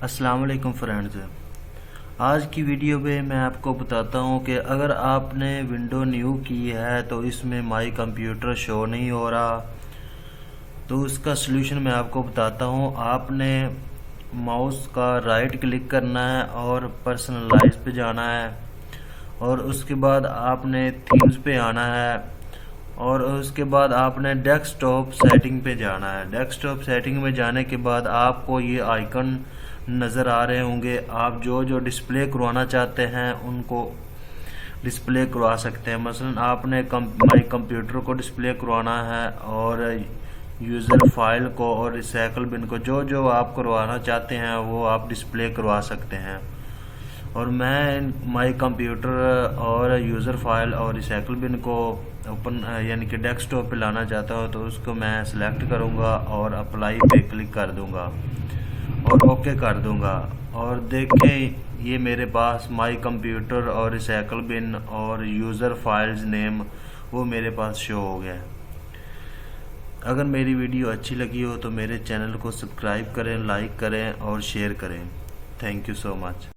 अस्सलाम वालेकुम फ्रेंड्स। आज की वीडियो में मैं आपको बताता हूं कि अगर आपने विंडो न्यू की है तो इसमें माई कंप्यूटर शो नहीं हो रहा, तो उसका सलूशन मैं आपको बताता हूं। आपने माउस का राइट क्लिक करना है और पर्सनलाइज पे जाना है, और उसके बाद आपने थीम्स पे आना है, और उसके बाद आपने डेस्कटॉप सेटिंग पे जाना है। डेस्कटॉप सेटिंग में जाने के बाद आपको ये आइकन नज़र आ रहे होंगे। आप जो जो डिस्प्ले करवाना चाहते हैं उनको डिस्प्ले करवा सकते हैं। मसलन आपने माई कंप्यूटर को डिस्प्ले करवाना है, और यूज़र फाइल को और रिसाइकल बिन को, जो जो आप करवाना चाहते हैं वो आप डिस्प्ले करवा सकते हैं। और मैं माई कंप्यूटर और यूज़र फाइल और रिसाइकल बिन को ओपन यानी कि डेस्कटॉप पे लाना चाहता हूँ, तो उसको मैं सिलेक्ट करूँगा और अप्लाई पे क्लिक कर दूँगा और ओके कर दूँगा। और देखें ये मेरे पास माई कंप्यूटर और रिसाइकल बिन और यूज़र फाइल्स नेम वो मेरे पास शो हो गया। अगर मेरी वीडियो अच्छी लगी हो तो मेरे चैनल को सब्सक्राइब करें, लाइक करें और शेयर करें। Thank you so much.